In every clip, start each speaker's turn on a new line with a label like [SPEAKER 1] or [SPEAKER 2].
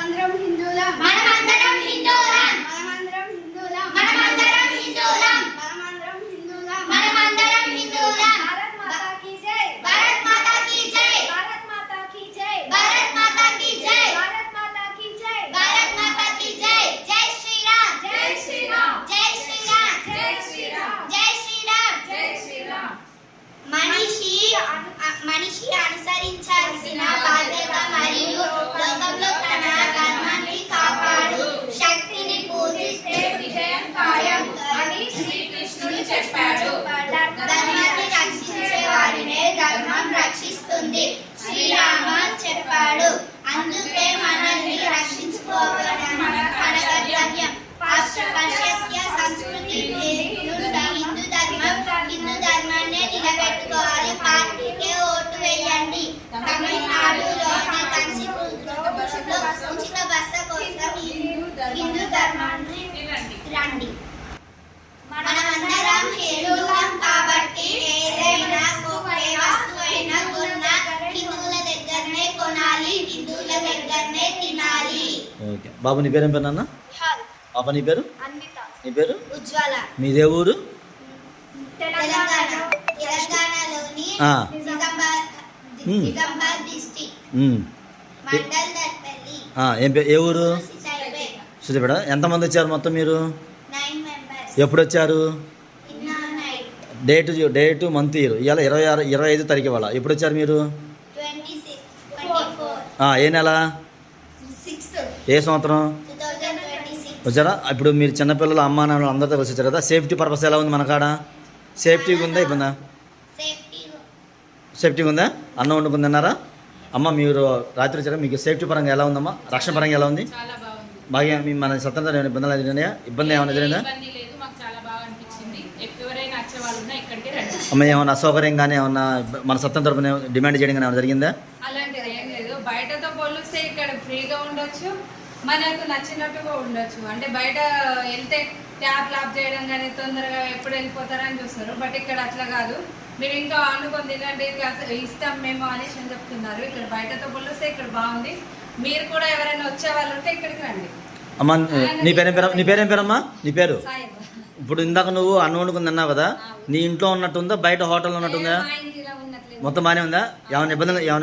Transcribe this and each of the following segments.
[SPEAKER 1] మనమందరం హిందూలం
[SPEAKER 2] మనమందరం హిందూలం
[SPEAKER 1] మనమందరం హిందూలం
[SPEAKER 2] మనమందరం హిందూలం
[SPEAKER 1] మనమందరం హిందూలం
[SPEAKER 2] మనమందరం హిందూలం
[SPEAKER 1] భారత్ మాతా కీ జై
[SPEAKER 2] భారత్ మాతా కీ జై
[SPEAKER 1] భారత్ మాతా కీ జై
[SPEAKER 2] భారత్ మాతా కీ జై
[SPEAKER 1] భారత్ మాతా కీ జై
[SPEAKER 2] భారత్ మాతా కీ జై జై శ్రీరామ్
[SPEAKER 1] జై శ్రీరామ్
[SPEAKER 2] జై శ్రీరామ్
[SPEAKER 1] జై శ్రీరామ్
[SPEAKER 2] జై శ్రీరామ్
[SPEAKER 1] జై శ్రీరామ్
[SPEAKER 2] మనిషి అనుసరించాల్సిన బాధ్యత మరియు లోకంలో తన ధర్మాన్ని కాపాడు శక్తిని పూజిస్తే
[SPEAKER 1] విజయం ఖాయం అని శ్రీకృష్ణుడు చెప్పాడు
[SPEAKER 2] ధర్మాన్ని రక్షించే వారినే ధర్మం రక్షిస్తుంది శ్రీరామ చెప్పాడు అందుకే మనల్ని రక్షించుకోవడం మన కర్తవ్యం పాశ్చాత్య సంస్కృతి నుండి హిందూ ధర్మాన్ని నిలబెట్టుకోవాలి పార్టీకే ఓటు వేయండి తమిళనాడులోని కంచిలో ఉచిత బస్సు కోసం హిందూ ధర్మాన్ని రండి మనమందరం హిందువులం కాబట్టి ఏదైనా ఒకే వస్తువైనా కొన్నా హిందువుల దగ్గరనే కొనాలి హిందువుల దగ్గరనే తినాలి.
[SPEAKER 3] ఓకే బాబు, నీ పేరు ఏం పేరు నాన్న? పాప నీ పేరు?
[SPEAKER 1] అన్విత
[SPEAKER 3] నీ పేరు?
[SPEAKER 2] ఉజ్వల.
[SPEAKER 3] మీదే ఊరు?
[SPEAKER 2] తెలంగాణలోని నిజామాబాద్ డిస్ట్రిక్ట్ మండల్ దట్పల్లి
[SPEAKER 3] ఏ ఊరు?
[SPEAKER 2] సిద్దిపేట.
[SPEAKER 3] సుధీపేట. ఎంతమంది వచ్చారు మొత్తం మీరు?
[SPEAKER 2] 9 members.
[SPEAKER 3] ఎప్పుడు వచ్చారు?
[SPEAKER 2] నిన్న నైట్
[SPEAKER 3] డేటు మంత్ ఇయర్ ఇవాళ 25 తారీఖు ఇవాళ. ఎప్పుడు వచ్చారు మీరు?
[SPEAKER 2] 24
[SPEAKER 3] ఏ నెల?
[SPEAKER 2] 6
[SPEAKER 3] ఏ సంవత్సరం
[SPEAKER 2] 2026.
[SPEAKER 3] వచ్చారా? ఇప్పుడు మీరు చిన్నపిల్లలు అమ్మా నాన్న అందరితో కలిసి వచ్చారు కదా. సేఫ్టీ పర్పస్ ఎలా ఉంది మన కాడ? సేఫ్టీగా ఉందా ఇబ్బందా? సేఫ్టీగా ఉందా? అన్నం వండుకుని తిన్నారా? అమ్మ మీరు రాత్రి వచ్చారా? మీకు సేఫ్టీ పరంగా ఎలా ఉందమ్మా? రక్షణ పరంగా ఎలా ఉంది?
[SPEAKER 4] చాలా బాగుంది.
[SPEAKER 3] బాగా మీ మన స్వతంత్ర ఏమైనా ఇబ్బందులు ఎదురైనాయా? ఇబ్బంది ఏమైనా ఎదురైనా?
[SPEAKER 4] ఇబ్బంది లేదు, మాకు చాలా బాగా అనిపించింది. ఎవరైనా వచ్చే వాళ్ళు ఉన్నా ఇక్కడికి రండి.
[SPEAKER 3] అమ్మ ఏమన్నా అసౌకర్యం కానీ ఏమన్నా మన సత్యం తరపున డిమాండ్ చేయడం కానీ ఏమైనా జరిగిందా?
[SPEAKER 4] అలాంటిది ఏం లేదు. బయటతో పోలిస్తే ఇక్కడ ఫ్రీగా ఉండొచ్చు, మనకు నచ్చినట్టుగా ఉండొచ్చు. అంటే బయట వెళ్తే ట్యాప్ లాప్ చేయడం కానీ తొందరగా ఎప్పుడు వెళ్ళిపోతారని చూస్తారు. బట్ ఇక్కడ అట్లా కాదు, మీరు ఇంకా అనుకొని తినండి ఇస్తాం మేము అనేసి అని చెప్తున్నారు. ఇక్కడ బయటతో పోలిస్తే ఇక్కడ బాగుంది. మీరు కూడా ఎవరైనా వచ్చే వాళ్ళు ఉంటే ఇక్కడికి రండి.
[SPEAKER 3] అమ్మ నీ పేరేం పేరమ్మా? నీ పేరు? ఇప్పుడు ఇందాక నువ్వు అన్నం వండుకుని తిన్నావు కదా, నీ ఇంట్లో ఉన్నట్టుందా బయట హోటల్లో ఉన్నట్టుందా? మొత్తం బాగానే ఉందా? ఏమైనా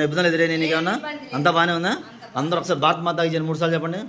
[SPEAKER 3] ఇబ్బందులు ఎదురైనా నీకు ఏమన్నా? అంతా బాగానే ఉందా? అందరూ ఒకసారి భారత్ మాతాకి 3 సార్లు చెప్పండి.